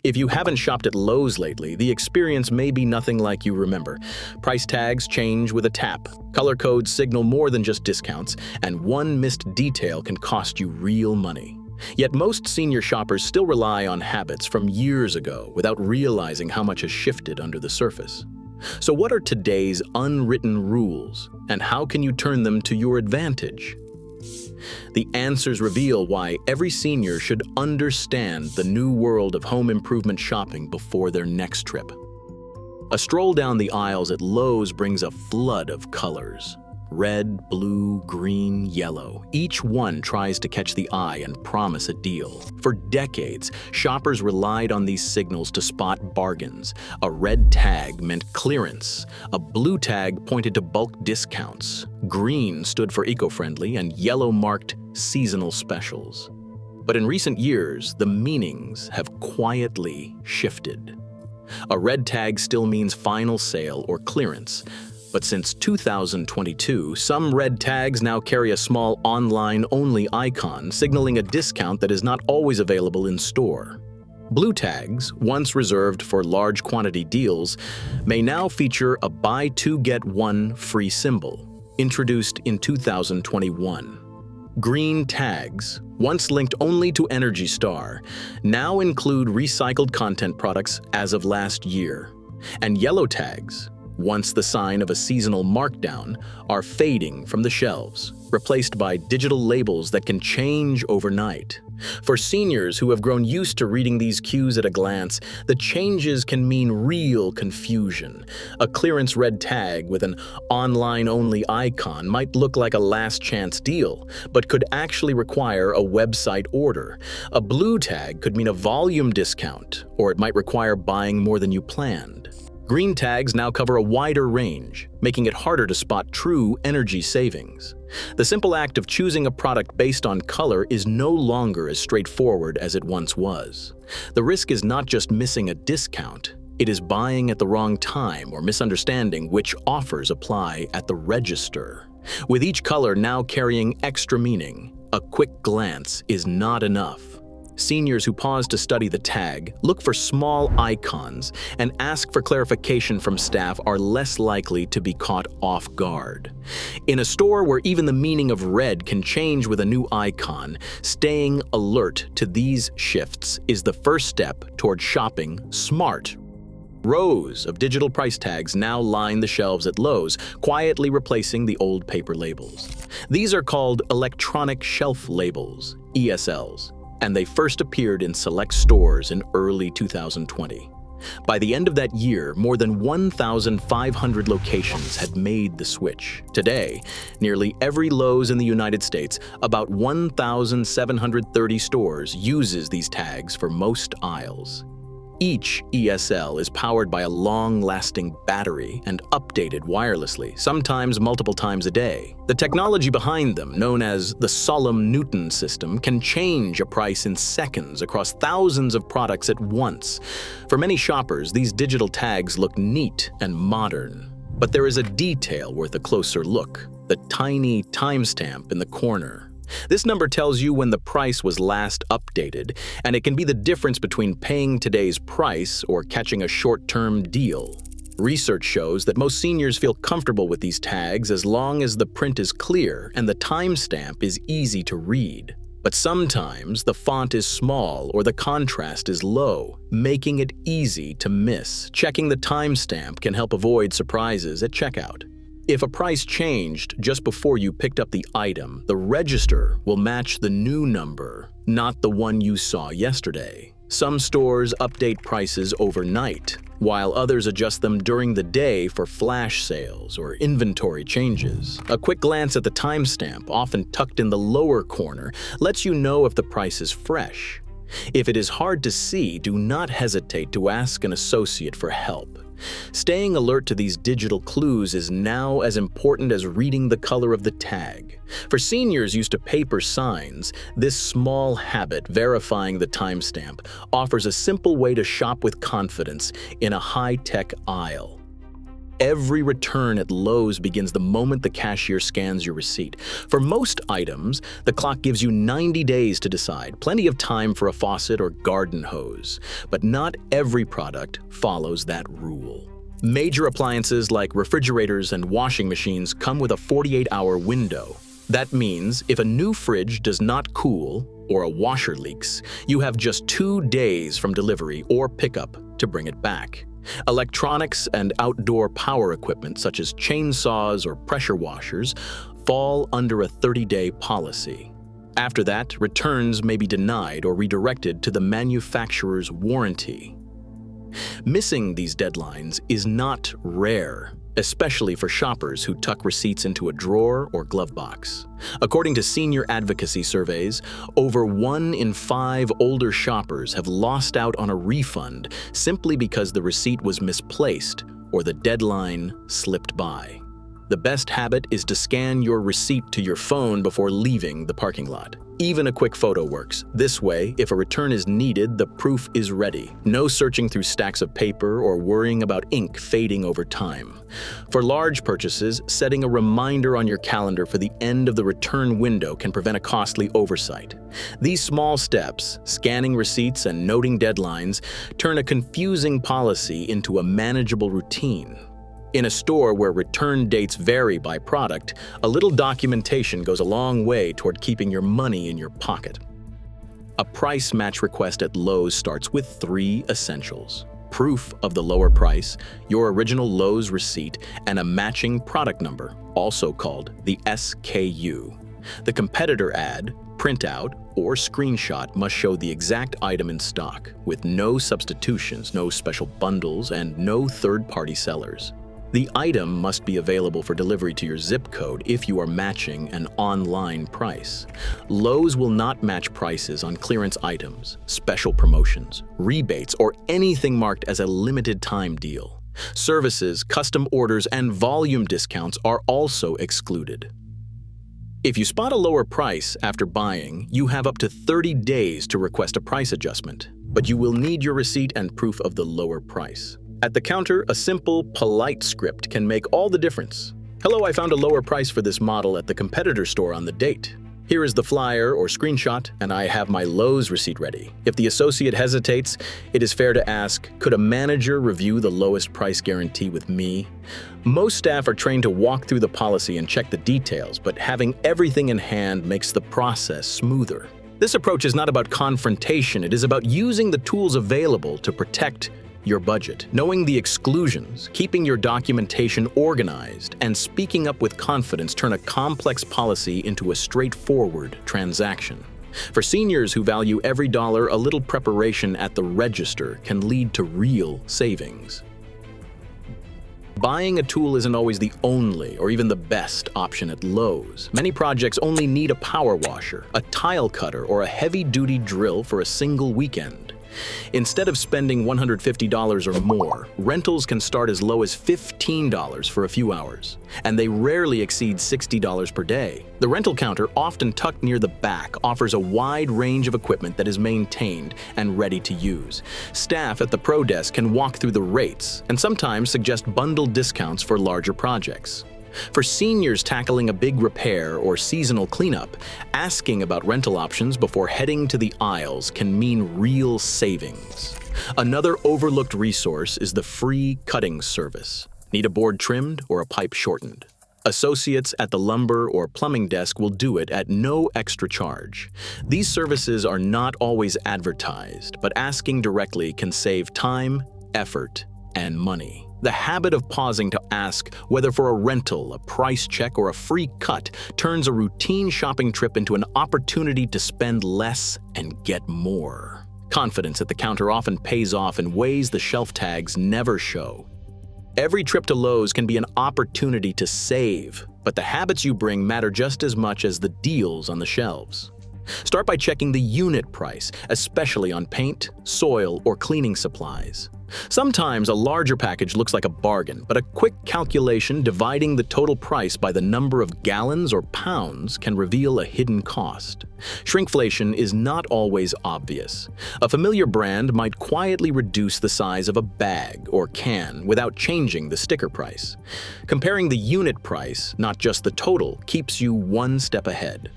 If you haven't shopped at Lowe's lately, the experience may be nothing like you remember. Price tags change with a tap, color codes signal more than just discounts, and one missed detail can cost you real money. Yet most senior shoppers still rely on habits from years ago without realizing how much has shifted under the surface. So what are today's unwritten rules, and how can you turn them to your advantage? The answers reveal why every senior should understand the new world of home improvement shopping before their next trip. A stroll down the aisles at Lowe's brings a flood of colors. Red, blue, green, yellow. Each one tries to catch the eye and promise a deal. For decades, shoppers relied on these signals to spot bargains. A red tag meant clearance. A blue tag pointed to bulk discounts. Green stood for eco-friendly, and yellow marked seasonal specials. But in recent years, the meanings have quietly shifted. A red tag still means final sale or clearance. But since 2022, some red tags now carry a small online-only icon signaling a discount that is not always available in store. Blue tags, once reserved for large quantity deals, may now feature a buy two get one free symbol, introduced in 2021. Green tags, once linked only to Energy Star, now include recycled content products as of last year. And yellow tags, once the sign of a seasonal markdown, are fading from the shelves, replaced by digital labels that can change overnight. For seniors who have grown used to reading these cues at a glance, the changes can mean real confusion. A clearance red tag with an online-only icon might look like a last-chance deal, but could actually require a website order. A blue tag could mean a volume discount, or it might require buying more than you planned. Green tags now cover a wider range, making it harder to spot true energy savings. The simple act of choosing a product based on color is no longer as straightforward as it once was. The risk is not just missing a discount, it is buying at the wrong time or misunderstanding which offers apply at the register. With each color now carrying extra meaning, a quick glance is not enough. Seniors who pause to study the tag, look for small icons, and ask for clarification from staff are less likely to be caught off guard. In a store where even the meaning of red can change with a new icon, staying alert to these shifts is the first step toward shopping smart. Rows of digital price tags now line the shelves at Lowe's, quietly replacing the old paper labels. These are called electronic shelf labels, ESLs, and they first appeared in select stores in early 2020. By the end of that year, more than 1,500 locations had made the switch. Today, nearly every Lowe's in the United States, about 1,730 stores, uses these tags for most aisles. Each ESL is powered by a long-lasting battery and updated wirelessly, sometimes multiple times a day. The technology behind them, known as the Solemn Newton system, can change a price in seconds across thousands of products at once. For many shoppers, these digital tags look neat and modern. But there is a detail worth a closer look: the tiny timestamp in the corner. This number tells you when the price was last updated, and it can be the difference between paying today's price or catching a short-term deal. Research shows that most seniors feel comfortable with these tags as long as the print is clear and the timestamp is easy to read. But sometimes the font is small or the contrast is low, making it easy to miss. Checking the timestamp can help avoid surprises at checkout. If a price changed just before you picked up the item, the register will match the new number, not the one you saw yesterday. Some stores update prices overnight, while others adjust them during the day for flash sales or inventory changes. A quick glance at the timestamp, often tucked in the lower corner, lets you know if the price is fresh. If it is hard to see, do not hesitate to ask an associate for help. Staying alert to these digital clues is now as important as reading the color of the tag. For seniors used to paper signs, this small habit, verifying the timestamp, offers a simple way to shop with confidence in a high-tech aisle. Every return at Lowe's begins the moment the cashier scans your receipt. For most items, the clock gives you 90 days to decide, plenty of time for a faucet or garden hose. But not every product follows that rule. Major appliances like refrigerators and washing machines come with a 48-hour window. That means if a new fridge does not cool or a washer leaks, you have just 2 days from delivery or pickup to bring it back. Electronics and outdoor power equipment such as chainsaws or pressure washers fall under a 30-day policy. After that, returns may be denied or redirected to the manufacturer's warranty. Missing these deadlines is not rare, especially for shoppers who tuck receipts into a drawer or glove box. According to senior advocacy surveys, over 1 in 5 older shoppers have lost out on a refund simply because the receipt was misplaced or the deadline slipped by. The best habit is to scan your receipt to your phone before leaving the parking lot. Even a quick photo works. This way, if a return is needed, the proof is ready. No searching through stacks of paper or worrying about ink fading over time. For large purchases, setting a reminder on your calendar for the end of the return window can prevent a costly oversight. These small steps, scanning receipts and noting deadlines, turn a confusing policy into a manageable routine. In a store where return dates vary by product, a little documentation goes a long way toward keeping your money in your pocket. A price match request at Lowe's starts with 3 essentials: proof of the lower price, your original Lowe's receipt, and a matching product number, also called the SKU. The competitor ad, printout, or screenshot must show the exact item in stock, with no substitutions, no special bundles, and no third-party sellers. The item must be available for delivery to your zip code if you are matching an online price. Lowe's will not match prices on clearance items, special promotions, rebates, or anything marked as a limited time deal. Services, custom orders, and volume discounts are also excluded. If you spot a lower price after buying, you have up to 30 days to request a price adjustment, but you will need your receipt and proof of the lower price. At the counter, a simple, polite script can make all the difference. "Hello, I found a lower price for this model at the competitor store on the date. Here is the flyer or screenshot, and I have my Lowe's receipt ready." If the associate hesitates, it is fair to ask, "Could a manager review the lowest price guarantee with me?" Most staff are trained to walk through the policy and check the details, but having everything in hand makes the process smoother. This approach is not about confrontation, it is about using the tools available to protect your budget, knowing the exclusions, keeping your documentation organized, and speaking up with confidence turn a complex policy into a straightforward transaction. For seniors who value every dollar, a little preparation at the register can lead to real savings. Buying a tool isn't always the only or even the best option at Lowe's. Many projects only need a power washer, a tile cutter, or a heavy-duty drill for a single weekend. Instead of spending $150 or more, rentals can start as low as $15 for a few hours, and they rarely exceed $60 per day. The rental counter, often tucked near the back, offers a wide range of equipment that is maintained and ready to use. Staff at the Pro Desk can walk through the rates and sometimes suggest bundled discounts for larger projects. For seniors tackling a big repair or seasonal cleanup, asking about rental options before heading to the aisles can mean real savings. Another overlooked resource is the free cutting service. Need a board trimmed or a pipe shortened? Associates at the lumber or plumbing desk will do it at no extra charge. These services are not always advertised, but asking directly can save time, effort, and money. The habit of pausing to ask whether for a rental, a price check, or a free cut turns a routine shopping trip into an opportunity to spend less and get more. Confidence at the counter often pays off in ways the shelf tags never show. Every trip to Lowe's can be an opportunity to save, but the habits you bring matter just as much as the deals on the shelves. Start by checking the unit price, especially on paint, soil, or cleaning supplies. Sometimes a larger package looks like a bargain, but a quick calculation dividing the total price by the number of gallons or pounds can reveal a hidden cost. Shrinkflation is not always obvious. A familiar brand might quietly reduce the size of a bag or can without changing the sticker price. Comparing the unit price, not just the total, keeps you one step ahead.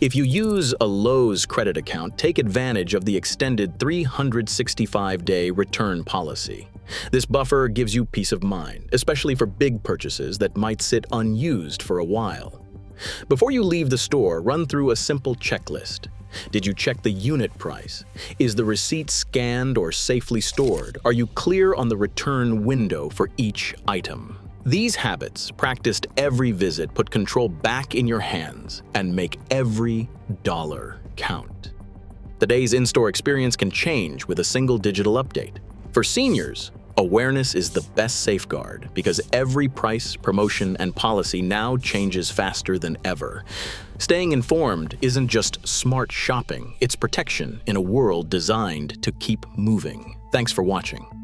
If you use a Lowe's credit account, take advantage of the extended 365-day return policy. This buffer gives you peace of mind, especially for big purchases that might sit unused for a while. Before you leave the store, run through a simple checklist. Did you check the unit price? Is the receipt scanned or safely stored? Are you clear on the return window for each item? These habits, practiced every visit, put control back in your hands and make every dollar count. The day's in-store experience can change with a single digital update. For seniors, awareness is the best safeguard because every price, promotion, and policy now changes faster than ever. Staying informed isn't just smart shopping, it's protection in a world designed to keep moving. Thanks for watching.